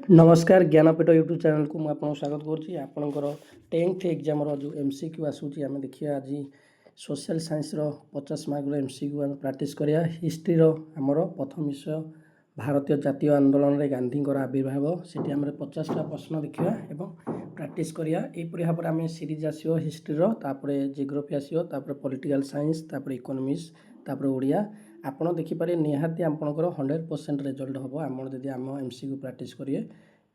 नमस्कार Jnanpith YouTube channel को मुझे आपको स्वागत करुँची आपणकर 10th एग्जाम जो एमसीक्यू आसूँ आम देखिए आज सोशल साइंस 50 मार्क एमसीक्यू आम प्रैक्टिस करिया हिस्ट्री आमर प्रथम विषय भारतीय जातीय आंदोलन में गांधी आविर्भाव से 50टा प्रश्न देखा एवं प्रैक्टिस करिया एपरी भाव में आम सीरीज आसो हिस्ट्री तापर जियोग्राफी आसो पॉलिटिकल साइंस इकोनॉमिक्स ओडिया आपड़ देखिपारे निहाती आपंकर 100% रिजल्ट हम आम जब आम एमसीक्यू प्रैक्टिस करेंगे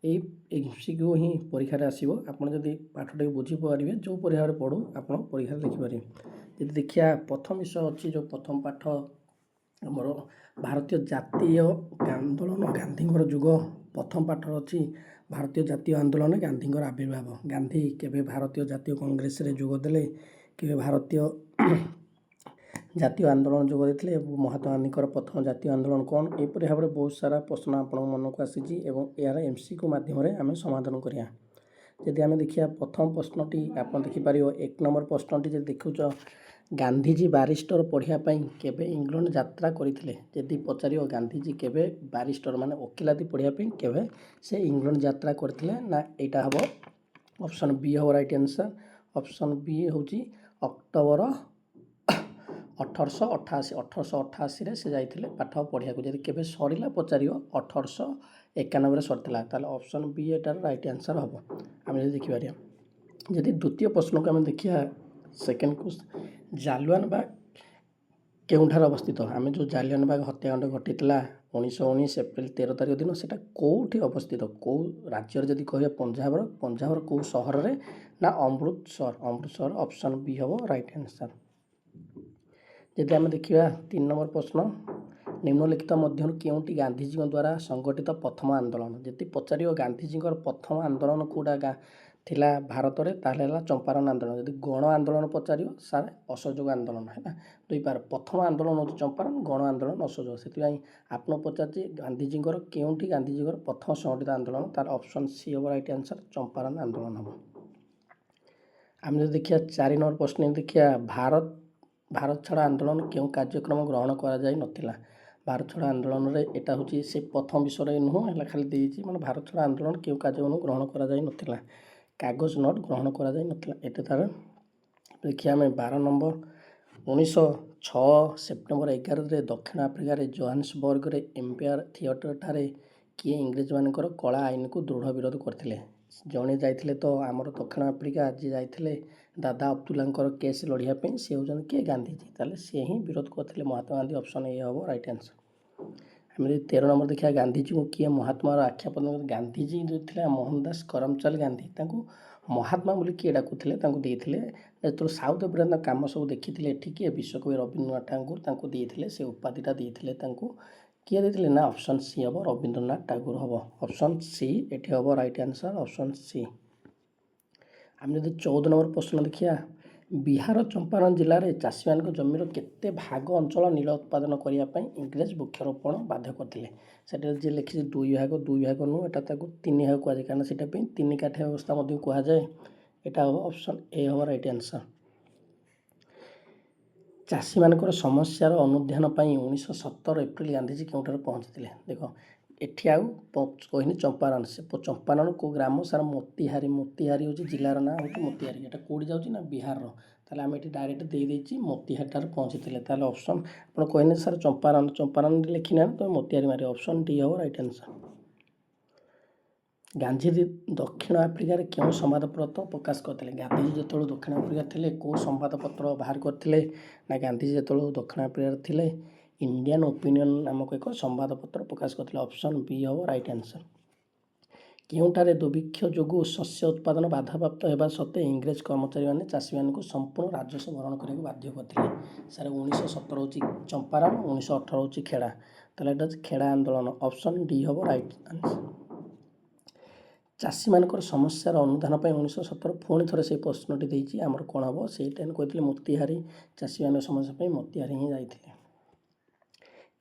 यही एमसीक्यू ही परीक्षा आसो आपड़ जब पाठटे बुझीपारे जो परीक्षा पढ़ू आप परीक्षा लिखिपारे जब देखिए प्रथम विषय अच्छी जो प्रथम पाठ आमर भारतीय जातीय आंदोलन गांधी जुग प्रथम पाठ अच्छी भारतीय जातीय आंदोलन गांधी आविर्भाव गांधी केवे भारतीय जातीय कांग्रेस जोगदे केवे भारतीय जातीय आंदोलन जोग देते महात्मा गांधी प्रथम जातीय आंदोलन कौन यहपरी भाव में बहुत सारा प्रश्न आप मन को आसी यार एमसीक्यू माध्यम आम समाधान करिया जदि आम देखिए प्रथम प्रश्नटी आप देखिपर 1 नंबर प्रश्नटी जब देखुच गांधीजी बारिस्टर पढ़ापी केवे इंग्लैंड यात्रा करते जदि पचार गांधीजी केवे बारिस्टर माने वकिलाती पढ़ापी केवे से इंग्लैंड यात्रा करते ना यहाँ हम ऑप्शन बी हम राइट आंसर ऑप्शन बी हूँ अक्टोबर 1888 से जाइए पाठ पढ़ा जब केवे सरला पचार 1891 सरता ताल ऑप्शन बी एटार राइट आंसर हम आम देखिपार जदि द्वितीय प्रश्न को आम देखिए सेकेंड क्वेश्चन जालियान बाग केउठार अवस्थित आम जो जालियान बाग हत्याकांड घटी 1919 एप्रिल 13 तारिख दिन से कौटी अवस्थित कौ राज्य जदि कह पंजाबर कौ सहर में ना अमृतसर ऑप्शन बी हम राइट आंसर जदि आम देखा 3 नंबर प्रश्न निम्नलिखित मध्य केउटी गांधीजी द्वारा संगठित प्रथम आंदोलन जदि पचार गांधीजी प्रथम आंदोलन कौटा थिला भारत में ताला चंपारण आंदोलन जदि गण आंदोलन पचार सारे असहयोग आंदोलन है दुई पार प्रथम आंदोलन हो चंपारण गण आंदोलन असहयोग से आप पचार गांधीजी केउटी गांधीजी प्रथम संगठित आंदोलन तार ऑप्शन सी हम राइट आंसर चंपारण आंदोलन हम आम जो देखिए 4 नंबर प्रश्न देखिए भारत छाड़ आंदोलन क्यों कार्यक्रम ग्रहण कर भारत छाड़ आंदोलन रे एटा हूँ से प्रथम विषय नुह है खाली देती मैं भारत छाड़ आंदोलन क्यों कार्यक्रम ग्रहण कर कागज नोट ग्रहण कर तार देखिए आम 12 नंबर 1906 सेप्टेम्बर 11 दक्षिण आफ्रिकार जोहान्सबर्ग एम्पायर थिएटर ठारे किए इंग्रेज मानकर कला आईन को दृढ़ विरोध करते जड़े जाते तो आमर दक्षिण आफ्रिका जी जाते दादा अब्दुल्ला केस लड़ाई सी हूँ किए गांधीजी ताले सी ही विरोध करते महात्मा गांधी ऑप्शन ए हम राइट आंसर आम 13 नंबर देखा गांधीजी को किए महात्मा आख्यापन गांधीजी जो थे मोहनदास करमचंद गांधी महात्मा बोली किए डाकुले जो साउथ अफ्रिका कम सब देखी किए विश्वकवि रवींद्रनाथ ठाकुर देते से उपाधिटा देते किए देते ना ऑप्शन सी हम रवींद्रनाथ ठाकुर हम ऑप्शन सी ये हम राइट आंसर ऑप्शन सी आम जब 14 नंबर प्रश्न देखिए बिहार चंपारण जिले में चाषी मान जमीर केते भाग अंचल नील उत्पादन करने इंग्रेज वृक्षरोपण बाध्य करते जी लिखी 2 भाग नुह एटा 3 भाग कहुए कारण से 3 काठिया व्यवस्था कहुए यहाँ हम ऑप्शन ए हम राइट आंसर चाषी मानकर समस्यार अनुध्यान 1917 एप्रिल गांधीजी क्योंठार पहुँची देख एठी आउ कहनी चंपारण से चंपारण को ग्राम सार मोतीहारी हूँ जिलार ना हूँ मोतीहारी यहाँ कौटी जाऊँगी ना बिहार ताले आम ये डायरेक्ट देदेची मोतीहारी ठार पहुँची ताले ऑप्शन आप कहने सर चंपारण लिखिना तो मोतीहारी मारे ऑप्शन डी हम राइट आंसर गांधीजी दक्षिण आफ्रिकार क्यों संवादपत्र प्रकाश करते गांधीजी जो दक्षिण आफ्रिका थे कौ संवादपत्र बाहर करते ना गांधीजी जो दक्षिण आफ्रिकार थे इंडियन ओपिनियन नामक एक संवादपत्र प्रकाश करते ऑप्शन बी हम राइट आंसर केउठारे दुर्भिक्ष जोगु शस्य उत्पादन बाधाप्राप्त होगा सत्वे इंग्रेज कर्मचारी मैंने चाषी मानक संपूर्ण राजस्व भरण करने बाध्य करते सारे 1917 हूँ चंपारण 1918 हूँ खेड़ा ताला खेड़ा आंदोलन ऑप्शन डी हम राइट आंसर चाषी मानकर समस्यार अनुधान 1917 पुणी थे से प्रश्नटी देती आमर कौन हम से कहते मोतीहारी चाषी मान समस्या मोतीहारी ही जाते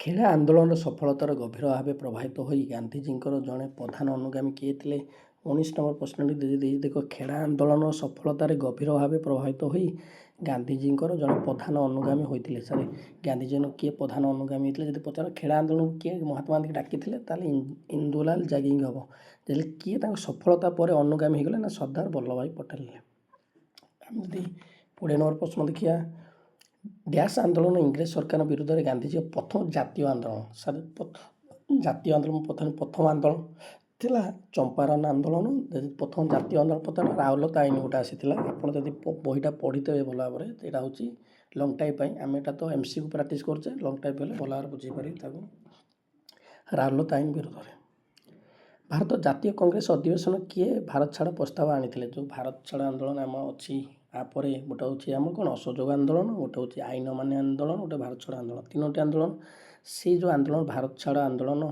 खेड़ा आंदोलन सफलतार गभीर भाव प्रभावित हो गांधीजी जड़े प्रधान अनुगामी किए थे 19 ନମ୍ବର ପ୍ରଶ୍ନଟି ଦେଇଛି ଦେଖ, ଖେଡ଼ା ଆନ୍ଦୋଳନର ସଫଳତାରେ ଗଭୀର ଭାବେ ପ୍ରଭାବିତ ହୋଇ ଗାନ୍ଧିଜୀଙ୍କର ଜଣେ ପ୍ରଧାନ ଅନୁଗାମୀ ହୋଇଥିଲେ। ସାର୍ ଗାନ୍ଧିଜୀଙ୍କ କିଏ ପ୍ରଧାନ ଅନୁଗାମୀ ହୋଇଥିଲେ ଯଦି ପଚାର, ଖେଡ଼ା ଆନ୍ଦୋଳନକୁ କିଏ ମହାତ୍ମା ଗାନ୍ଧୀକି ଡାକିଥିଲେ, ତାହେଲେ ଇନ୍ଦୁଲାଲ ଯାଜ୍ଞିକ ହେବ। ଯଦି କିଏ ତାଙ୍କ ସଫଳତା ପରେ ଅନୁଗାମୀ ହୋଇଗଲେ ନା ସର୍ଦ୍ଦାର ବଲ୍ଲଭଭାଇ ପଟେଲ। ଆମେ ଯଦି 20 ନମ୍ବର ପ୍ରଶ୍ନ ଦେଖିବା, ଡ୍ୟାସ୍ ଆନ୍ଦୋଳନ ଇଂରେଜ ସରକାରଙ୍କ ବିରୁଦ୍ଧରେ ଗାନ୍ଧିଜୀଙ୍କ ପ୍ରଥମ ଜାତୀୟ ଆନ୍ଦୋଳନ। ସାର୍ ଜାତୀୟ ଆନ୍ଦୋଳନ ପ୍ରଥମ ଆନ୍ଦୋଳନ ଥିଲା ଚମ୍ପାରଣ ଆନ୍ଦୋଳନ। ଯଦି ପ୍ରଥମ ଜାତୀୟ ଆନ୍ଦୋଳନ ପ୍ରଥମ ରାଉରକେଲା ଆଇନ ଗୋଟେ ଆସିଥିଲା। ଆପଣ ଯଦି ବହିଟା ପଢ଼ିଥିବେ ଭଲ ଭାବରେ, ଏଇଟା ହେଉଛି ଲଙ୍ଗ୍ ଟାଇପ୍ ପାଇଁ। ଆମେ ଏଇଟା ତ MCQ ପ୍ରାକ୍ଟିସ୍ କରୁଛେ, ଲଙ୍ଗ୍ ଟାଇପ୍ ହେଲେ ଭଲ ଭାବରେ ବୁଝିପାରିବେ ତାକୁ। ରାଉରକେଲା ଆଇନ ବିରୁଦ୍ଧରେ ଭାରତ ଜାତୀୟ କଂଗ୍ରେସ ଅଧିବେଶନ କିଏ ଭାରତ ଛାଡ଼ ପ୍ରସ୍ତାବ ଆଣିଥିଲେ? ଯେଉଁ ଭାରତ ଛାଡ଼ ଆନ୍ଦୋଳନ ଆମ ଅଛି, ତାପରେ ଗୋଟେ ହେଉଛି ଆମର କ'ଣ ଅସହଯୋଗ ଆନ୍ଦୋଳନ, ଗୋଟେ ହେଉଛି ଆଇନ ଅମାନ୍ୟ ଆନ୍ଦୋଳନ, ଗୋଟେ ଭାରତ ଛାଡ଼ ଆନ୍ଦୋଳନ, ତିନୋଟି ଆନ୍ଦୋଳନ। ସେଇ ଯେଉଁ ଆନ୍ଦୋଳନ ଭାରତ ଛାଡ଼ ଆନ୍ଦୋଳନ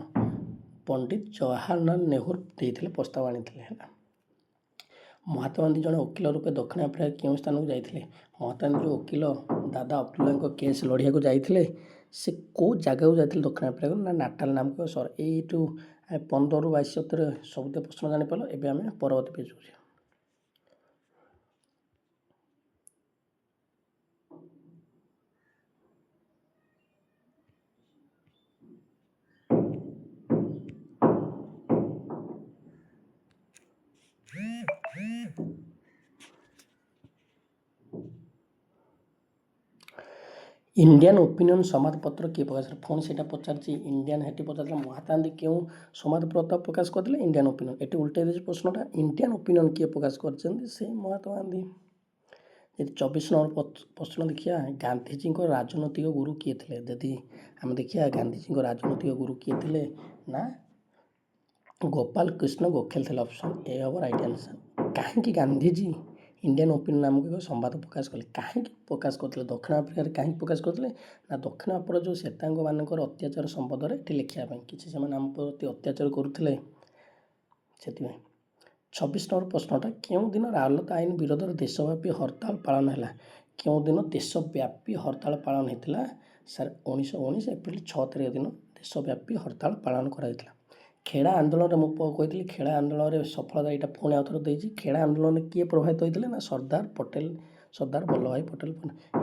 ପଣ୍ଡିତ ଜବାହରଲାଲ ନେହେରୁ ଦେଇଥିଲେ, ପ୍ରସ୍ତାବ ଆଣିଥିଲେ ହେଲା। ମହାତ୍ମା ଗାନ୍ଧୀ ଜଣେ ଓକିଲ ରୂପେ ଦକ୍ଷିଣ ଆଫ୍ରିକା କେଉଁ ସ୍ଥାନକୁ ଯାଇଥିଲେ? ମହାତ୍ମା ଗାନ୍ଧୀ ଯେଉଁ ଓକିଲ ଦାଦା ଅବଦୁଲ୍ଲାଙ୍କ କେସ୍ ଲଢ଼ିବାକୁ ଯାଇଥିଲେ, ସେ କେଉଁ ଜାଗାକୁ ଯାଇଥିଲେ ଦକ୍ଷିଣ ଆଫ୍ରିକାକୁ? ନା ନାଟାଲ ନାମକ ସହର। ଏଇଠୁ 15ରୁ 22 ଭିତରେ ସବୁତ ପ୍ରଶ୍ନ ଜାଣିପାରିଲ। ଏବେ ଆମେ ପରବର୍ତ୍ତୀ ପେଜ୍ ଯିବା। ଇଣ୍ଡିଆନ୍ ଓପିନିଅନ୍ ସମ୍ବାଦପତ୍ର କିଏ ପ୍ରକାଶ କରେ? ପୁଣି ସେଇଟା ପଚାରିଛି ଇଣ୍ଡିଆନ୍, ହେଠି ପଚାରିଥିଲା ମହାତ୍ମା ଗାନ୍ଧୀ କେଉଁ ସମ୍ବାଦପତ୍ର ପ୍ରକାଶ କରିଥିଲେ? Indian opinion. ଏଠି ଉଲ୍ଟେଇ ଦେଇଛି ପ୍ରଶ୍ନଟା, ଇଣ୍ଡିଆନ୍ ଓପିନିଅନ୍ କିଏ ପ୍ରକାଶ କରିଛନ୍ତି? ସେ ମହାତ୍ମା ଗାନ୍ଧୀ। ଯଦି 24 ନମ୍ବର ପ୍ରଶ୍ନ ଦେଖିବା, ଗାନ୍ଧିଜୀଙ୍କ ରାଜନୈତିକ ଗୁରୁ କିଏ ଥିଲେ? ଯଦି ଆମେ ଦେଖିବା ଗାନ୍ଧିଜୀଙ୍କ ରାଜନୈତିକ ଗୁରୁ କିଏ ଥିଲେ, ନା ଗୋପାଳ କୃଷ୍ଣ ଗୋଖଲେ ଥିଲେ। ଅପସନ୍ ଏ ହେବ ରାଇଟ୍ ଆନ୍ସର୍। କାହିଁକି ଗାନ୍ଧିଜୀ ଇଣ୍ଡିଆନ୍ ଓପିନିଅନ୍ ନାମକ ଏକ ସମ୍ବାଦ ପ୍ରକାଶ କଲେ? କାହିଁକି ପ୍ରକାଶ କରିଥିଲେ? ଦକ୍ଷିଣ ଆଫ୍ରିକାରେ କାହିଁକି ପ୍ରକାଶ କରିଥିଲେ? ନା ଦକ୍ଷିଣ ଆଫ୍ରିକାର ଯେଉଁ ଶ୍ଵେତାଙ୍ଗମାନଙ୍କର ଅତ୍ୟାଚାର ସମ୍ବନ୍ଧରେ ଏଠି ଲେଖିବା ପାଇଁ, କିଛି ସେମାନେ ଆମ ପ୍ରତି ଅତ୍ୟାଚାର କରୁଥିଲେ, ସେଥିପାଇଁ। 26 ନମ୍ବର ପ୍ରଶ୍ନଟା, କେଉଁ ଦିନ ରାଉରକେଲା ଆଇନ ବିରୋଧରେ ଦେଶବ୍ୟାପୀ ହରତାଳ ପାଳନ ହେଲା? କେଉଁ ଦିନ ଦେଶବ୍ୟାପୀ ହରତାଳ ପାଳନ ହୋଇଥିଲା? ସାର୍ 1919 ଏପ୍ରିଲ 6 ତାରିଖ ଦିନ ଦେଶବ୍ୟାପୀ ହରତାଳ ପାଳନ କରାଯାଇଥିଲା। ଖେଡ଼ା ଆନ୍ଦୋଳନରେ ମୁଁ କହିଥିଲି, ଖେଡ଼ା ଆନ୍ଦୋଳନରେ ସଫଳତା ଏଇଟା ପୁଣି ଆଉ ଥରେ ଦେଇଛି। ଖେଡ଼ା ଆନ୍ଦୋଳନରେ କିଏ ପ୍ରଭାବିତ ହୋଇଥିଲେ? ନା ସର୍ଦ୍ଦାର ପଟେଲ, ସର୍ଦ୍ଦାର ବଲ୍ଲଭଭାଇ ପଟେଲ।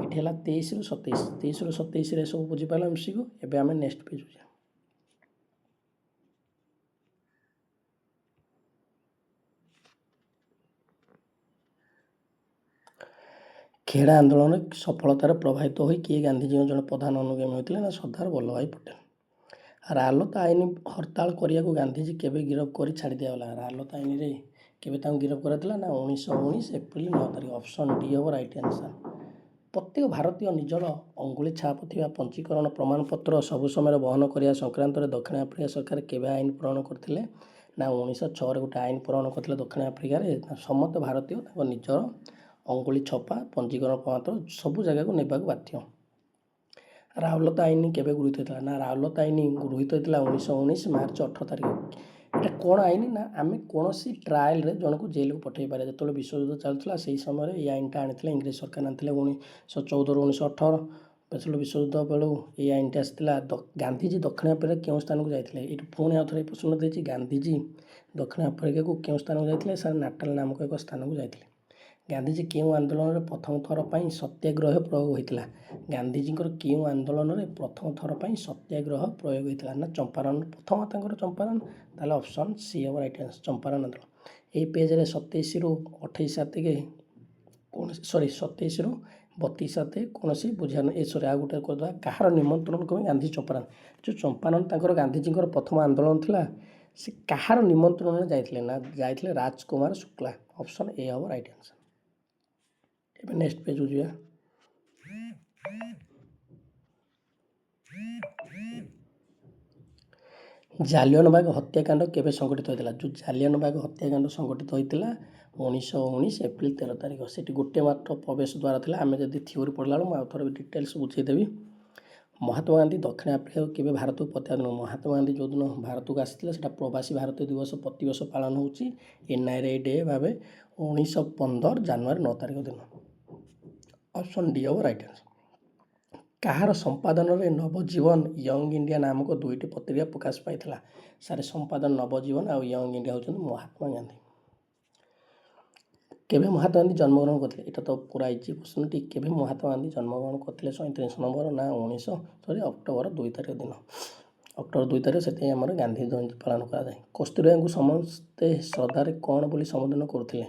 ଏଠି ହେଲା 23ରୁ 27, 23ରୁ 27ରେ ସବୁ ବୁଝିପାରିଲ MCQ। ଏବେ ଆମେ ନେକ୍ସଟ ପେଜ୍ ଯିବା। ଖେଡ଼ା ଆନ୍ଦୋଳନରେ ସଫଳତାରେ ପ୍ରଭାବିତ ହୋଇ କିଏ ଗାନ୍ଧିଜୀଙ୍କ ଜଣେ ପ୍ରଧାନ ଅନୁଗାମୀ ହୋଇଥିଲେ? ନା ସର୍ଦ୍ଦାର ବଲ୍ଲଭଭାଇ ପଟେଲ। ରାଉରକେଲା ଆଇନ ହରତାଳ କରିବାକୁ ଗାନ୍ଧିଜୀ କେବେ ଗିରଫ କରି ଛାଡ଼ି ଦିଆଗଲା? ରାଉରକେଲା ଆଇନରେ କେବେ ତାଙ୍କୁ ଗିରଫ କରାଯାଇଥିଲା? ନା 1919 ଏପ୍ରିଲ 9 ତାରିଖ। ଅପସନ୍ ଡି ହେବ ରାଇଟ୍ ଆନ୍ସର୍। ପ୍ରତ୍ୟେକ ଭାରତୀୟ ନିଜର ଅଙ୍ଗୁଳି ଛାପ ଥିବା ପଞ୍ଜୀକରଣ ପ୍ରମାଣପତ୍ର ସବୁ ସମୟରେ ବହନ କରିବା ସଂକ୍ରାନ୍ତରେ ଦକ୍ଷିଣ ଆଫ୍ରିକା ସରକାର କେବେ ଆଇନ ପ୍ରଣୟନ କରିଥିଲେ? ନା 1906ରେ ଗୋଟେ ଆଇନ ପ୍ରଣୟନ କରିଥିଲେ ଦକ୍ଷିଣ ଆଫ୍ରିକାରେ। ସମସ୍ତ ଭାରତୀୟ ତାଙ୍କ ନିଜର ଅଙ୍ଗୁଳି ଛପା ପଞ୍ଜୀକରଣ ପ୍ରମାଣପତ୍ର ସବୁ ଜାଗାକୁ ନେବାକୁ ବାଧ୍ୟ। ରାଉରକେଲା ଆଇନ କେବେ ଗୃହୀତ ହୋଇଥିଲା? ନା ରାଉରକେଲା ଆଇନ ଗୃହୀତ ହୋଇଥିଲା 1919 ମାର୍ଚ୍ଚ 18 ତାରିଖ। এটা କ'ଣ ଆଇନ? ନା ଆମେ କୌଣସି ଟ୍ରାଏଲ୍ରେ ଜଣକୁ ଜେଲକୁ ପଠାଇ ପାରିବା। ଯେତେବେଳେ ବିଶ୍ୱଯୁଦ୍ଧ ଚାଲୁଥିଲା ସେହି ସମୟରେ ଏଇ ଆଇନଟା ଆଣିଥିଲେ, ଇଂରେଜ ସରକାର ଆଣିଥିଲେ 1914ରୁ 1918। ଯେତେବେଳେ ବିଶ୍ୱଯୁଦ୍ଧ ବେଳୁ ଏଇ ଆଇନଟା ଆସିଥିଲା। ଗାନ୍ଧିଜୀ ଦକ୍ଷିଣ ଆଫ୍ରିକା କେଉଁ ସ୍ଥାନକୁ ଯାଇଥିଲେ? ଏଇଠି ପୁଣି ଆଉ ଥରେ ପ୍ରଶ୍ନ ଦେଇଛି, ଗାନ୍ଧିଜୀ ଦକ୍ଷିଣ ଆଫ୍ରିକାକୁ କେଉଁ ସ୍ଥାନକୁ ଯାଇଥିଲେ? ସାର୍ ନାଟାଲ ନାମକ ଏକ ସ୍ଥାନକୁ ଯାଇଥିଲେ। ଗାନ୍ଧିଜୀ କେଉଁ ଆନ୍ଦୋଳନରେ ପ୍ରଥମ ଥର ପାଇଁ ସତ୍ୟାଗ୍ରହ ପ୍ରୟୋଗ ହୋଇଥିଲା? ଗାନ୍ଧିଜୀଙ୍କର କେଉଁ ଆନ୍ଦୋଳନରେ ପ୍ରଥମ ଥର ପାଇଁ ସତ୍ୟାଗ୍ରହ ପ୍ରୟୋଗ ହୋଇଥିଲା? ନା ଚମ୍ପାରଣ। ପ୍ରଥମ ତାଙ୍କର ଚମ୍ପାରଣ। ତାହେଲେ ଅପସନ୍ ସି ହେବ ରାଇଟ୍ ଆନ୍ସର୍, ଚମ୍ପାରଣ ଆନ୍ଦୋଳନ। ଏହି ପେଜ୍ରେ 27ରୁ 28 ସାତିକେ କୌଣସି 27ରୁ 32 ସାତେ କୌଣସି ବୁଝିବା ନାହିଁ। ଆଉ ଗୋଟେ କରିଦେବା, କାହାର ନିମନ୍ତ୍ରଣ କ୍ରମେ ଗାନ୍ଧୀ ଚମ୍ପାରଣ। ଯେଉଁ ଚମ୍ପାରଣ ତାଙ୍କର ଗାନ୍ଧିଜୀଙ୍କର ପ୍ରଥମ ଆନ୍ଦୋଳନ ଥିଲା, ସେ କାହାର ନିମନ୍ତ୍ରଣରେ ଯାଇଥିଲେ? ନା ଯାଇଥିଲେ ରାଜକୁମାର ଶୁକ୍ଲା। ଅପସନ୍ ଏ ହେବ ରାଇଟ୍ ଆନ୍ସର୍। ଏବେ ନେକ୍ସଟ ପେଜ୍କୁ ଯିବା। ଜାଲିଆନବାଗ ହତ୍ୟାକାଣ୍ଡ କେବେ ସଂଗଠିତ ହୋଇଥିଲା? ଯେଉଁ ଜାଲିଆନବାଗ ହତ୍ୟାକାଣ୍ଡ ସଂଗଠିତ ହୋଇଥିଲା 1919 ଏପ୍ରିଲ 13 ତାରିଖ। ସେଠି ଗୋଟେ ମାତ୍ର ପ୍ରବେଶ ଦ୍ୱାର ଥିଲା। ଆମେ ଯଦି ଥିଓରି ପଢ଼ିଲା ବେଳକୁ ମୁଁ ଆଉ ଥରେ ଡିଟେଲ୍ସ ବୁଝେଇଦେବି। ମହାତ୍ମା ଗାନ୍ଧୀ ଦକ୍ଷିଣ ଆଫ୍ରିକାକୁ କେବେ ଭାରତକୁ ପ୍ରତ୍ୟାଗତ? ମହାତ୍ମା ଗାନ୍ଧୀ ଯେଉଁଦିନ ଭାରତକୁ ଆସିଥିଲେ, ସେଇଟା ପ୍ରବାସୀ ଭାରତୀୟ ଦିବସ ପ୍ରତିବର୍ଷ ପାଳନ ହେଉଛି NRA ଡେ ଭାବେ 1915 ଜାନୁଆରୀ 9 ତାରିଖ ଦିନ। ଅପସନ୍ ଡି ହେବ ରାଇଟ୍ ଆନ୍ସର୍। କାହାର ସମ୍ପାଦନରେ ନବଜୀବନ ୟଙ୍ଗ ଇଣ୍ଡିଆ ନାମକ ଦୁଇଟି ପତ୍ରିକା ପ୍ରକାଶ ପାଇଥିଲା? ସାର୍ ସମ୍ପାଦନ ନବଜୀବନ ଆଉ ୟଙ୍ଗ ଇଣ୍ଡିଆ ହେଉଛନ୍ତି ମହାତ୍ମା ଗାନ୍ଧୀ। କେବେ ମହାତ୍ମା ଗାନ୍ଧୀ ଜନ୍ମଗ୍ରହଣ କରିଥିଲେ? ଏଇଟା ତ ପୁରା ଇଜି ପ୍ରଶ୍ନଟି। କେବେ ମହାତ୍ମା ଗାନ୍ଧୀ ଜନ୍ମଗ୍ରହଣ କରିଥିଲେ? 37 ନମ୍ବର ନା 19 ଅକ୍ଟୋବର 2 ତାରିଖ ଦିନ। ଅକ୍ଟୋବର 2 ତାରିଖ, ସେଥିପାଇଁ ଆମର ଗାନ୍ଧୀ ଜୟନ୍ତୀ ପାଳନ କରାଯାଏ। କସ୍ତୁରବାଙ୍କୁ ସମସ୍ତେ ଶ୍ରଦ୍ଧାରେ କ'ଣ ବୋଲି ସମ୍ବୋଧନ କରୁଥିଲେ?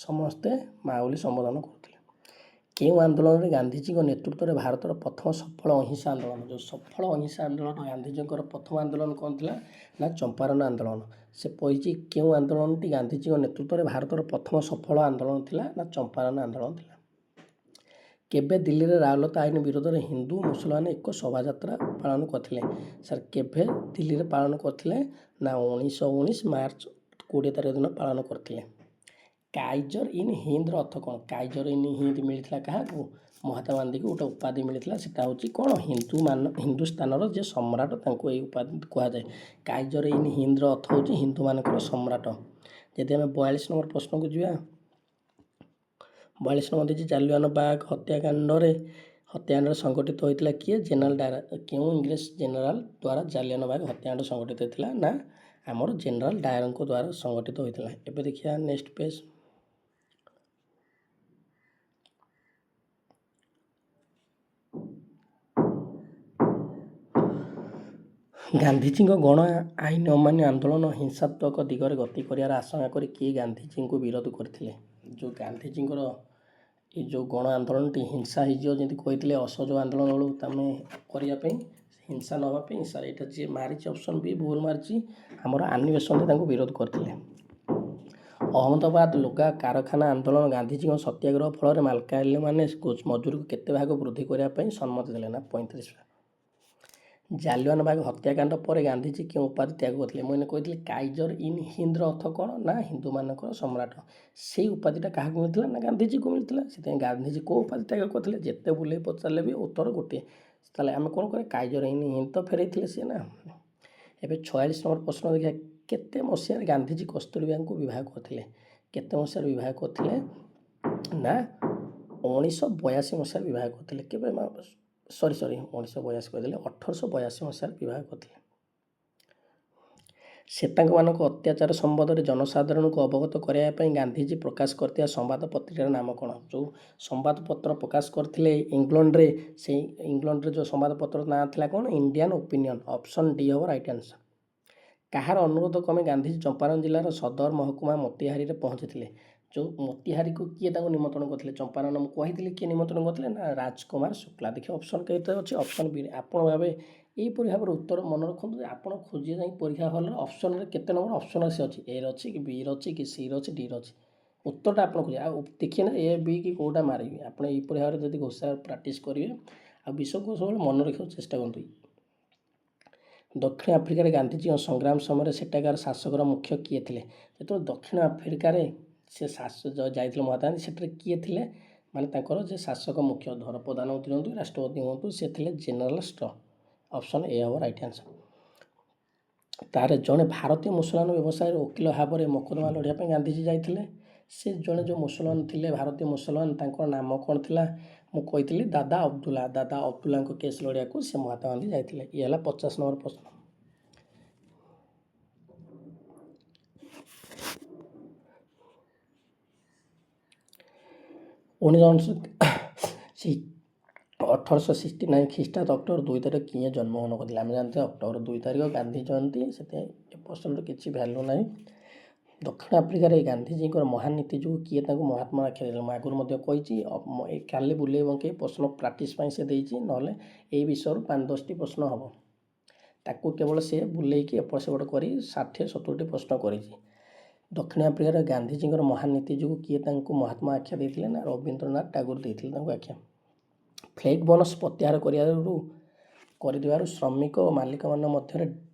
ସମସ୍ତେ ମା ବୋଲି ସମ୍ବୋଧନ କରୁଥିଲେ। କେଉଁ ଆନ୍ଦୋଳନରେ ଗାନ୍ଧିଜୀଙ୍କ ନେତୃତ୍ୱରେ ଭାରତର ପ୍ରଥମ ସଫଳ ଅହିଂସା ଆନ୍ଦୋଳନ? ଯେଉଁ ସଫଳ ଅହିଂସା ଆନ୍ଦୋଳନ, ଗାନ୍ଧିଜୀଙ୍କର ପ୍ରଥମ ଆନ୍ଦୋଳନ କ'ଣ ଥିଲା? ନା ଚମ୍ପାରଣ ଆନ୍ଦୋଳନ। ସେ କହିଛି କେଉଁ ଆନ୍ଦୋଳନଟି ଗାନ୍ଧିଜୀଙ୍କ ନେତୃତ୍ୱରେ ଭାରତର ପ୍ରଥମ ସଫଳ ଆନ୍ଦୋଳନ ଥିଲା? ନା ଚମ୍ପାରଣ ଆନ୍ଦୋଳନ ଥିଲା। କେବେ ଦିଲ୍ଲୀରେ ରାଓଲାତ ଆଇନ ବିରୋଧରେ ହିନ୍ଦୁ ମୁସଲମାନ ଏକ ଶୋଭାଯାତ୍ରା ପାଳନ କରିଥିଲେ? ସାର୍ କେବେ ଦିଲ୍ଲୀରେ ପାଳନ କରିଥିଲେ? ନା 1919 ମାର୍ଚ୍ଚ 20 ତାରିଖ ଦିନ ପାଳନ କରିଥିଲେ। କାଇଜର ଇନ୍ ହିନ୍ଦର ଅର୍ଥ କ'ଣ? କାଇଜର ଇନ୍ ହିନ୍ଦ ମିଳିଥିଲା କାହାକୁ? ମହାତ୍ମା ଗାନ୍ଧୀକୁ ଗୋଟେ ଉପାଧି ମିଳିଥିଲା, ସେଟା ହେଉଛି କ'ଣ? ହିନ୍ଦୁସ୍ତାନର ଯେ ସମ୍ରାଟ, ତାଙ୍କୁ ଏଇ ଉପାଧି କୁହାଯାଏ। କାଇଜର ଇନ୍ ହିନ୍ଦର ଅର୍ଥ ହେଉଛି ହିନ୍ଦୁମାନଙ୍କର ସମ୍ରାଟ। ଯଦି ଆମେ 42 ନମ୍ବର ପ୍ରଶ୍ନକୁ ଯିବା, 42 ନମ୍ବର ଦେଇଛି ଜାଲିଆନାବାଗ ହତ୍ୟାକାଣ୍ଡରେ ସଂଗଠିତ ହୋଇଥିଲା କିଏ? General Dyer. କେଉଁ ଇଂରେଜ ଜେନେରାଲ ଦ୍ୱାରା ଜାଲିଆନାବାଗ ହତ୍ୟାକାଣ୍ଡ ସଂଗଠିତ ହୋଇଥିଲା? ନା ଆମର ଜେନେରାଲ ଡାୟାରଙ୍କ ଦ୍ୱାରା ସଂଗଠିତ ହୋଇଥିଲା। ଏବେ ଦେଖିବା ନେକ୍ସଟ ପେଜ। ଗାନ୍ଧିଜୀଙ୍କ ଗଣ ଆଇନ ଅମାନ୍ୟ ଆନ୍ଦୋଳନ ହିଂସାତ୍ମକ ଦିଗରେ ଗତି କରିବାର ଆଶଙ୍କା କରି କିଏ ଗାନ୍ଧିଜୀଙ୍କୁ ବିରୋଧ କରିଥିଲେ? ଯେଉଁ ଗାନ୍ଧିଜୀଙ୍କର ଏ ଯେଉଁ ଗଣ ଆନ୍ଦୋଳନଟି ହିଂସା ହେଇଯିବ, ଯେମିତି କହିଥିଲେ ଅସହଯୋଗ ଆନ୍ଦୋଳନ ବେଳକୁ ତମେ କରିବା ପାଇଁ, ହିଂସା ନ ହେବା ପାଇଁ, ସାର୍ ଏଇଟା ଯିଏ ମାରିଛି ଅପସନ୍ ବି ଭୁଲ ମାରିଛି, ଆମର ଆନି ବେସନ୍ତ ତାଙ୍କୁ ବିରୋଧ କରିଥିଲେ। ଅହମ୍ମଦାବାଦ ଲୁଗା କାରଖାନା ଆନ୍ଦୋଳନ ଗାନ୍ଧିଜୀଙ୍କ ସତ୍ୟାଗ୍ରହ ଫଳରେ ମାଲକାନମାନେ ମଜୁରୀକୁ କେତେ ଭାଗ ବୃଦ୍ଧି କରିବା ପାଇଁ ସମ୍ମତି ଦେଲେ? ନା 35 ଭାଗ। ଜାଲିଆନାବାଗ ହତ୍ୟାକାଣ୍ଡ ପରେ ଗାନ୍ଧିଜୀ କେଉଁ ଉପାଧି ତ୍ୟାଗ କରିଥିଲେ? ମୁଁ ଏଇନେ କହିଥିଲି କାଇଜର ଇନ୍ ହିନ୍ଦର ଅର୍ଥ କ'ଣ? ନା ହିନ୍ଦୁମାନଙ୍କର ସମ୍ରାଟ। ସେଇ ଉପାଧିଟା କାହାକୁ ମିଳିଥିଲା? ନା ଗାନ୍ଧିଜୀକୁ ମିଳିଥିଲା। ସେଥିପାଇଁ ଗାନ୍ଧିଜୀ କେଉଁ ଉପାଧି ତ୍ୟାଗ କରିଥିଲେ? ଯେତେ ବୁଲେଇ ପଚାରିଲେ ବି ଉତ୍ତର ଗୋଟିଏ। ତାହେଲେ ଆମେ କ'ଣ କରିବା? କାଇଜର ଇନ୍ ହିନ୍ଦ ତ ଫେରାଇଥିଲେ ସିଏ ନା। ଏବେ 46 ନମ୍ବର ପ୍ରଶ୍ନ ଦେଖିବା। କେତେ ମସିହାରେ ଗାନ୍ଧିଜୀ କସ୍ତୁରବାଙ୍କୁ ବିବାହ କରିଥିଲେ? କେତେ ମସିହାରେ ବିବାହ କରିଥିଲେ? ନା 1982 ମସିହାରେ ବିବାହ କରିଥିଲେ। କେବେ? 1982 କହିଦେଲେ, 1882 ମସିହାରେ ବିବାହ କରିଥିଲେ। ଶ୍ଵେତାଙ୍ଗମାନଙ୍କ ଅତ୍ୟାଚାର ସମ୍ବନ୍ଧରେ ଜନସାଧାରଣଙ୍କୁ ଅବଗତ କରାଇବା ପାଇଁ ଗାନ୍ଧିଜୀ ପ୍ରକାଶ କରିଥିବା ସମ୍ବାଦପତ୍ରିକାର ନାମ କ'ଣ? ଯେଉଁ ସମ୍ବାଦପତ୍ର ପ୍ରକାଶ କରିଥିଲେ ଇଂଲଣ୍ଡରେ, ସେଇ ଇଂଲଣ୍ଡରେ ଯେଉଁ ସମ୍ବାଦପତ୍ରର ନାଁ ଥିଲା କ'ଣ? Indian opinion. ଅପସନ୍ ଡି ହେବ ରାଇଟ୍ ଆନ୍ସର। କାହାର ଅନୁରୋଧ କ୍ରମେ ଗାନ୍ଧିଜୀ ଚମ୍ପାରଣ ଜିଲ୍ଲାର ସଦର ମହକୁମା ମୋତିହାରୀରେ ପହଞ୍ଚିଥିଲେ? ଯେଉଁ ମୋତିହାରୀକୁ କିଏ ତାଙ୍କୁ ନିମନ୍ତ୍ରଣ କରିଥିଲେ? ଚମ୍ପାରଣ ମୁଁ କହିଥିଲି କିଏ ନିମନ୍ତ୍ରଣ କରିଥିଲେ? ନା ରାଜକୁମାର ଶୁକ୍ଲା। ଦେଖିବେ ଅପସନ୍ କେତେ ଅଛି? Option B. ଆପଣ ଭାବେ ଏହିପରି ଭାବରେ ଉତ୍ତର ମନେ ରଖନ୍ତୁ ଯେ ଆପଣ ଖୋଜିବେ ଯାଇ ପରୀକ୍ଷା ହଲରେ ଅପସନରେ କେତେ ନମ୍ବର ଅପସନ୍ ସେ ଅଛି, ଏର ଅଛି କି ବିର ଅଛି କି ସିର ଅଛି ଡିର ଅଛି। ଉତ୍ତରଟା ଆପଣ ଖୋଜିବେ, ଆଉ ଦେଖିବେ ନା ଏ ବି କି କେଉଁଟା ମାରିବେ। ଆପଣ ଏହିପରି ଭାବରେ ଯଦି ଘୋଷା ପ୍ରାକ୍ଟିସ୍ କରିବେ, ଆଉ ବିଷୟକୁ ସବୁବେଳେ ମନେ ରଖିବାକୁ ଚେଷ୍ଟା କରନ୍ତୁ। ଦକ୍ଷିଣ ଆଫ୍ରିକାରେ ଗାନ୍ଧିଜୀଙ୍କ ସଂଗ୍ରାମ ସମୟରେ ସେଠାକାର ଶାସକର ମୁଖ୍ୟ କିଏ ଥିଲେ? ଯେତେବେଳେ ଦକ୍ଷିଣ ଆଫ୍ରିକାରେ ସେ ଯାଇଥିଲେ ମହାତ୍ମା ଗାନ୍ଧୀ, ସେଠାରେ କିଏ ଥିଲେ? ମାନେ ତାଙ୍କର ଯେ ଶାସକ ମୁଖ୍ୟ, ଧର ପ୍ରଧାନମନ୍ତ୍ରୀ ହୁଅନ୍ତୁ, ରାଷ୍ଟ୍ରପତି ହୁଅନ୍ତୁ, ସେ ଥିଲେ ଜେନେରାଲ ଷ୍ଟର। ଅପସନ୍ ଏ ହେବ ରାଇଟ୍ ଆନ୍ସର। ତାର ଜଣେ ଭାରତୀୟ ମୁସଲମାନ ବ୍ୟବସାୟୀର ଓକିଲ ଭାବରେ ମକଦ୍ଦମା ଲଢ଼ିବା ପାଇଁ ଗାନ୍ଧିଜୀ ଯାଇଥିଲେ। ସେ ଜଣେ ଯେଉଁ ମୁସଲମାନ ଥିଲେ, ଭାରତୀୟ ମୁସଲମାନ, ତାଙ୍କର ନାମ କ'ଣ ଥିଲା? ମୁଁ କହିଥିଲି ଦାଦା ଅବଦୁଲ୍ଲା। ଦାଦା ଅବଦୁଲ୍ଲାଙ୍କ କେସ୍ ଲଢ଼ିବାକୁ ସେ ମହାତ୍ମା ଗାନ୍ଧୀ ଯାଇଥିଲେ। ଇଏ ହେଲା 50 ନମ୍ବର ପ୍ରଶ୍ନ। ଉଣେଇଶହ 1869 ଖ୍ରୀଷ୍ଟାବ୍ଦ ଅକ୍ଟୋବର 2 ତାରିଖ କିଏ ଜନ୍ମଗ୍ରହଣ କରିଥିଲେ? ଆମେ ଜାଣିଛେ ଅକ୍ଟୋବର 2 ତାରିଖ ଗାନ୍ଧୀ ଜୟନ୍ତୀ, ସେଥିପାଇଁ ଏ ପ୍ରଶ୍ନର କିଛି ଭ୍ୟାଲୁ ନାହିଁ। ଦକ୍ଷିଣ ଆଫ୍ରିକାରେ ଗାନ୍ଧିଜୀଙ୍କର ମହାନ ନୀତି ଯୋଗୁଁ କିଏ ତାଙ୍କୁ ମହାତ୍ମା ଆଖ୍ୟା ଦେଇଥିଲେ? ମୁଁ ଆଗରୁ ମଧ୍ୟ କହିଛି, ଖାଲି ବୁଲେଇ ବଙ୍କେଇ ପ୍ରଶ୍ନ ପ୍ରାକ୍ଟିସ୍ ପାଇଁ ସେ ଦେଇଛି, ନହେଲେ ଏଇ ବିଷୟରୁ 5-10ଟି ପ୍ରଶ୍ନ ହେବ। ତାକୁ କେବଳ ସେ ବୁଲେଇକି ଏପଟ ସେପଟ କରି 60-70ଟି ପ୍ରଶ୍ନ କରିଛି। ଦକ୍ଷିଣ ଆଫ୍ରିକାରେ ଗାନ୍ଧିଜୀଙ୍କର ମହାନ ନୀତି ଯୋଗୁଁ କିଏ ତାଙ୍କୁ ମହାତ୍ମା ଆଖ୍ୟା ଦେଇଥିଲେ? ନା ରବୀନ୍ଦ୍ରନାଥ ଟାଗୋର ଦେଇଥିଲେ ତାଙ୍କୁ ଆଖ୍ୟା। ଫ୍ଲେଗ୍ ବୋନସ୍ ପ୍ରତ୍ୟାହାର କରିଦେବାରୁ ଶ୍ରମିକ ଓ ମାଲିକମାନଙ୍କ ମଧ୍ୟରେ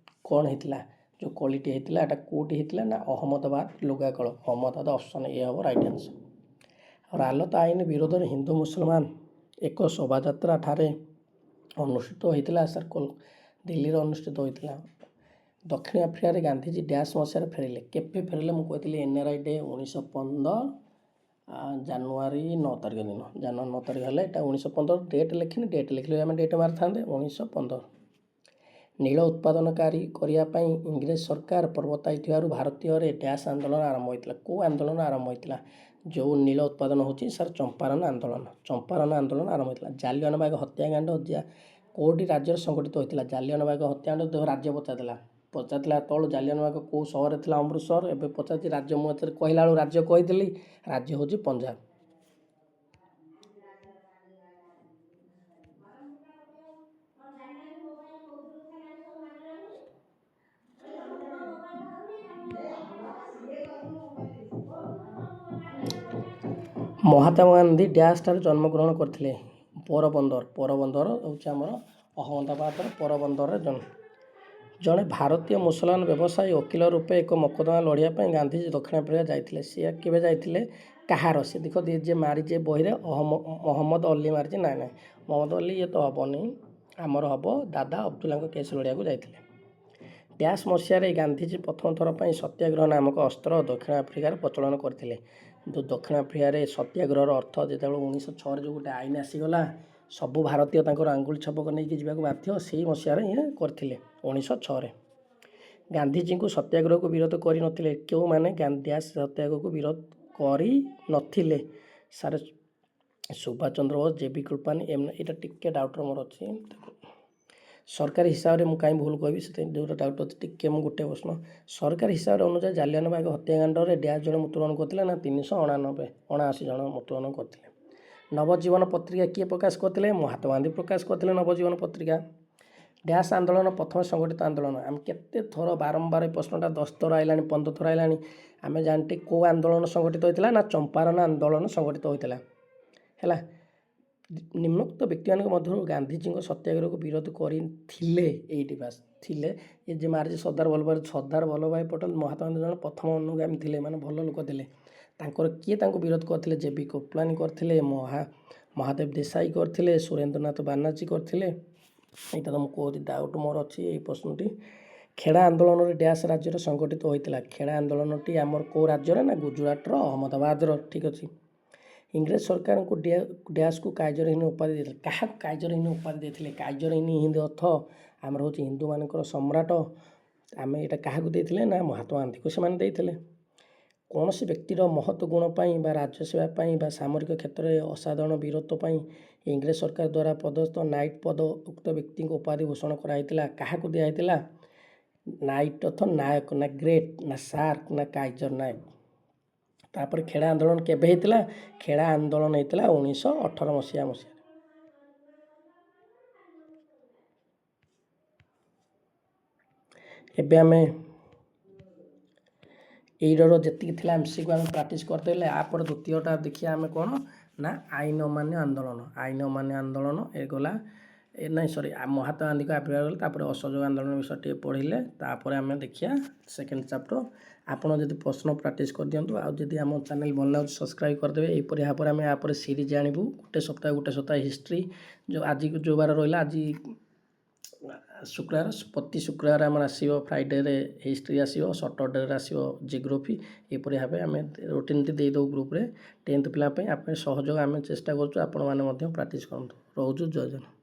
କ'ଣ ହେଇଥିଲା? ଯେଉଁ କଳିଟି ହେଇଥିଲା, ଏଟା କେଉଁଠି ହେଇଥିଲା? ନା ଅହମ୍ମଦାବାଦ ଲୁଗା କଳ। ଅହମ୍ମଦାବାଦ। ଅପସନ୍ ଏ ହେବ ରାଇଟ୍ ଆନ୍ସର। ରାଓଲାତ ଆଇନ ବିରୋଧରେ ହିନ୍ଦୁ ମୁସଲମାନ ଏକ ଶୋଭାଯାତ୍ରା ଠାରେ ଅନୁଷ୍ଠିତ ହୋଇଥିଲା। ସାର୍ ଦିଲ୍ଲୀରେ ଅନୁଷ୍ଠିତ ହୋଇଥିଲା। ଦକ୍ଷିଣ ଆଫ୍ରିକାରେ ଗାନ୍ଧିଜୀ ଡ୍ୟାସ୍ ମସିହାରେ ଫେରିଲେ? କେବେ ଫେରିଲେ? ମୁଁ କହିଥିଲି NRI ଡେ 1915 ଜାନୁଆରୀ 9 ତାରିଖ ଦିନ। ଜାନୁଆରୀ 9 ତାରିଖ ହେଲେ ଏଇଟା 1915। ଡେଟ୍ ଲେଖିନି, ଡେଟ୍ ଲେଖିଲେ ଆମେ ଡେଟ୍ ମାରିଥାନ୍ତେ 1915। ନୀଳ ଉତ୍ପାଦନକାରୀ କରିବା ପାଇଁ ଇଂରେଜ ସରକାର ପ୍ରବର୍ତ୍ତାଇଥିବାରୁ ଭାରତୀୟରେ ଡ୍ୟାସ୍ ଆନ୍ଦୋଳନ ଆରମ୍ଭ ହୋଇଥିଲା? କେଉଁ ଆନ୍ଦୋଳନ ଆରମ୍ଭ ହୋଇଥିଲା? ଯେଉଁ ନୀଳ ଉତ୍ପାଦନ ହେଉଛି ସାର୍ ଚମ୍ପାରନ ଆନ୍ଦୋଳନ ଆରମ୍ଭ ହୋଇଥିଲା। ଜାଲିଆନାବାଗ ହତ୍ୟାକାଣ୍ଡ କେଉଁଠି ରାଜ୍ୟରେ ସଂଗଠିତ ହୋଇଥିଲା? ଜାଲିଆନାବାଗ ହତ୍ୟାକାଣ୍ଡ ରାଜ୍ୟ ପଚାରିଥିଲା ତଳୁ ଜାଲିଆନାବାଗ କେଉଁ ସହରରେ ଥିଲା? ଅମୃତସର। ଏବେ ପଚାରିଛି ରାଜ୍ୟ, ମୁଁ ଏଥିରେ କହିଲା ବେଳକୁ ରାଜ୍ୟ କହିଥିଲି, ରାଜ୍ୟ ହେଉଛି ପଞ୍ଜାବ। ମହାତ୍ମା ଗାନ୍ଧୀ ଡ୍ୟାସ୍ ଠାରେ ଜନ୍ମଗ୍ରହଣ କରିଥିଲେ? ପୋରବନ୍ଦର ହେଉଛି ଆମର ଅହମ୍ମଦାବାଦର ପୋରବନ୍ଦରରେ ଜନ୍ମ। ଜଣେ ଭାରତୀୟ ମୁସଲମାନ ବ୍ୟବସାୟୀ ଓକିଲ ରୂପେ ଏକ ମକଦ୍ଦମା ଲଢ଼ିବା ପାଇଁ ଗାନ୍ଧୀଜୀ ଦକ୍ଷିଣ ଆଫ୍ରିକା ଯାଇଥିଲେ। ସିଏ କେବେ ଯାଇଥିଲେ? କାହାର? ସେ ଦେଖ ଯିଏ ମାରିଛି ବହିରେ ମହମ୍ମଦ ଅଲି ମାରିଛି। ନାଇଁ ମହମ୍ମଦ ଅଲି ଇଏ ତ ହେବନି, ଆମର ହେବ ଦାଦା ଅବଦୁଲ୍ଲାଙ୍କ କେସ୍ ଲଢ଼ିବାକୁ ଯାଇଥିଲେ। ଡ୍ୟାସ୍ ମସିହାରେ ଗାନ୍ଧୀଜୀ ପ୍ରଥମ ଥର ପାଇଁ ସତ୍ୟାଗ୍ରହ ନାମକ ଅସ୍ତ୍ର ଦକ୍ଷିଣ ଆଫ୍ରିକାରେ ପ୍ରଚଳନ କରିଥିଲେ। ଦକ୍ଷିଣ ଆଫ୍ରିକାରେ ସତ୍ୟାଗ୍ରହର ଅର୍ଥ ଯେତେବେଳେ 1906ରେ ଯେଉଁ ଗୋଟେ ଆଇନ ଆସିଗଲା, ସବୁ ଭାରତୀୟ ତାଙ୍କର ଆଙ୍ଗୁଳି ଛାପ ନେଇକି ଯିବାକୁ ବାଧ୍ୟ, ସେଇ ମସିହାରେ ଇଏ କରିଥିଲେ 1906ରେ। ଗାନ୍ଧୀଜୀଙ୍କୁ ସତ୍ୟାଗ୍ରହକୁ ବିରୋଧ କରିନଥିଲେ କେଉଁମାନେ? ଡ୍ୟାସ୍ ସତ୍ୟାଗ୍ରହକୁ ବିରୋଧ କରିନଥିଲେ? Sir Subhash Chandra Bose, JB. କୃପଲାନି, ଏଇଟା ଟିକେ ଡାଉଟ୍ର ମୋର ଅଛି। ସରକାରୀ ହିସାବରେ ମୁଁ କାହିଁ ଭୁଲ କହିବି, ସେଥିପାଇଁ ଯେଉଁଟା ଡାଉଟ୍ ଅଛି ଟିକେ ମୁଁ ଗୋଟେ ପ୍ରଶ୍ନ। ସରକାରୀ ହିସାବରେ ଅନୁଯାୟୀ ଜାଲିଆନାବାଗ ହତ୍ୟାକାଣ୍ଡରେ ଡ୍ୟାସ୍ ଜଣ ମୃତ୍ୟୁବରଣ କରିଥିଲେ ନା 379 ଜଣ ମୃତ୍ୟୁବରଣ କରିଥିଲେ? ନବଜୀବନ ପତ୍ରିକା କିଏ ପ୍ରକାଶ କରିଥିଲେ? ମହାତ୍ମା ଗାନ୍ଧୀ ପ୍ରକାଶ କରିଥିଲେ ନବଜୀବନ ପତ୍ରିକା। ଡ୍ୟାସ୍ ଆନ୍ଦୋଳନ ପ୍ରଥମେ ସଂଗଠିତ ଆନ୍ଦୋଳନ? ଆମେ କେତେ ଥର ବାରମ୍ବାର ଏ ପ୍ରଶ୍ନଟା 10 ଥର ଆଇଲାଣି, 15 ଥର ଆଇଲାଣି। ଆମେ ଜାଣିଛେ କେଉଁ ଆନ୍ଦୋଳନ ସଂଗଠିତ ହୋଇଥିଲା ନା ଚମ୍ପାରନ ଆନ୍ଦୋଳନ ସଂଗଠିତ ହୋଇଥିଲା। ହେଲା, ନିମ୍ନୋକ୍ତ ବ୍ୟକ୍ତିମାନଙ୍କ ମଧ୍ୟରୁ ଗାନ୍ଧୀଜୀଙ୍କ ସତ୍ୟାଗ୍ରହକୁ ବିରୋଧ କରିଥିଲେ? ଏଇଠି ବାସ୍ ଥିଲେ। ଏ ଯେ ମାରିଛି ସର୍ଦ୍ଦାର ବଲ୍ଲଭଭାଇ ପଟେଲ, ମହାତ୍ମା ଗାନ୍ଧୀ ଜଣେ ପ୍ରଥମ ଅନୁଗାମୀ ଥିଲେ, ମାନେ ଭଲ ଲୋକ ଥିଲେ। ତାଙ୍କର କିଏ ତାଙ୍କୁ ବିରୋଧ କରିଥିଲେ? ଜେ.ବି. କୃପଲାନି କରିଥିଲେ, ମହାଦେବ ଦେଶାଇ କରିଥିଲେ, ସୁରେନ୍ଦ୍ରନାଥ ବାନାର୍ଜୀ କରିଥିଲେ। ଏଇଟା ତ ମୁଁ କହୁଛି ଡାଉଟ୍ ମୋର ଅଛି ଏଇ ପ୍ରଶ୍ନଟି। ଖେଡ଼ା ଆନ୍ଦୋଳନରେ ଡ୍ୟାସ୍ ରାଜ୍ୟରେ ସଂଗଠିତ ହୋଇଥିଲା? ଖେଡ଼ା ଆନ୍ଦୋଳନଟି ଆମର କେଉଁ ରାଜ୍ୟରେ? ନା ଗୁଜୁରାଟର ଅହମ୍ମଦାବାଦର। ଠିକ୍ ଅଛି। ଇଂରେଜ ସରକାରଙ୍କୁ ଡ୍ୟାସ୍କୁ କାଇଜରହିନ୍ଦ ଉପାଧି ଦେଇଥିଲେ? କାହାକୁ କାଇଜରହିନ୍ଦ ଉପାଧି ଦେଇଥିଲେ? କାଇଜରହିନ୍ଦ ଅର୍ଥ ଆମର ହେଉଛି ହିନ୍ଦୁମାନଙ୍କର ସମ୍ରାଟ। ଆମେ ଏଇଟା କାହାକୁ ଦେଇଥିଲେ? ନା ମହାତ୍ମା ଗାନ୍ଧୀକୁ ସେମାନେ ଦେଇଥିଲେ। କୌଣସି ବ୍ୟକ୍ତିର ମହତ୍ ଗୁଣ ପାଇଁ ବା ରାଜ୍ୟସେବା ପାଇଁ ବା ସାମରିକ କ୍ଷେତ୍ରରେ ଅସାଧାରଣ ବୀରତ୍ୱ ପାଇଁ ଇଂରେଜ ସରକାର ଦ୍ୱାରା ପ୍ରଦତ୍ତ ନାଇଟ୍ ପଦ ଉକ୍ତ ବ୍ୟକ୍ତିଙ୍କୁ ଉପାଧି ଘୋଷଣା କରାଯାଇଥିଲା? କାହାକୁ ଦିଆଯାଇଥିଲା? ନାଇଟ୍ ଅର୍ଥ ନାୟକ, ନା ଗ୍ରେଟ୍, ନା ସାର୍କ, ନା କାଇଜର ନାୟକ। ତାପରେ ଖେଡ଼ା ଆନ୍ଦୋଳନ କେବେ ହେଇଥିଲା? ଖେଡ଼ା ଆନ୍ଦୋଳନ ହେଇଥିଲା 1918 ମସିହାରେ। ଏବେ ଆମେ ଏଇର ଯେତିକି ଥିଲା MCQ ଆମେ ପ୍ରାକ୍ଟିସ୍ କରିଦେଲେ। ଆପରେ ଦ୍ୱିତୀୟଟା ଦେଖିବା ଆମେ କ'ଣ ନା ଆଇନ ଅମାନ୍ୟ ଆନ୍ଦୋଳନ। ଆଇନ ଅମାନ୍ୟ ଆନ୍ଦୋଳନ ଗଲା ମହାତ୍ମା ଗାନ୍ଧୀଙ୍କ ଆବିର୍ଭାବ ଗଲେ, ତାପରେ ଅସହଯୋଗ ଆନ୍ଦୋଳନ ବିଷୟ ଟିକେ ପଢ଼ିଲେ, ତାପରେ ଆମେ ଦେଖିବା ସେକେଣ୍ଡ ଚାପ୍ଟର। ଆପଣ ଯଦି ପ୍ରଶ୍ନ ପ୍ରାକ୍ଟିସ୍ କରିଦିଅନ୍ତୁ, ଆଉ ଯଦି ଆମ ଚ୍ୟାନେଲ୍ ଭଲ ଲାଗୁଛି ସବସ୍କ୍ରାଇବ୍ କରିଦେବେ। ଏହିପରି ଭାବରେ ଆମେ ଆପରେ ସିରିଜ୍ ଆଣିବୁ, ଗୋଟେ ସପ୍ତାହ ହିଷ୍ଟ୍ରି। ଆଜିକୁ ଯେଉଁ ବାର ରହିଲା, ଆଜି ଶୁକ୍ରବାର, ପ୍ରତି ଶୁକ୍ରବାର ଆମର ଆସିବ, ଫ୍ରାଇଡ଼େରେ ହିଷ୍ଟ୍ରି ଆସିବ, ସଟରଡେରେ ଆସିବ ଜିଓଗ୍ରାଫି। ଏହିପରି ଭାବେ ଆମେ ରୁଟିନ୍ଟି ଦେଇଦେବୁ ଗ୍ରୁପ୍ରେ 10th ପିଲା ପାଇଁ। ଆପଣ ସହଯୋଗ ଆମେ ଚେଷ୍ଟା କରୁଛୁ, ଆପଣମାନେ ମଧ୍ୟ ପ୍ରାକ୍ଟିସ୍ କରନ୍ତୁ। ରହୁଛୁ, ଜୟ ଜଗନ୍ନାଥ।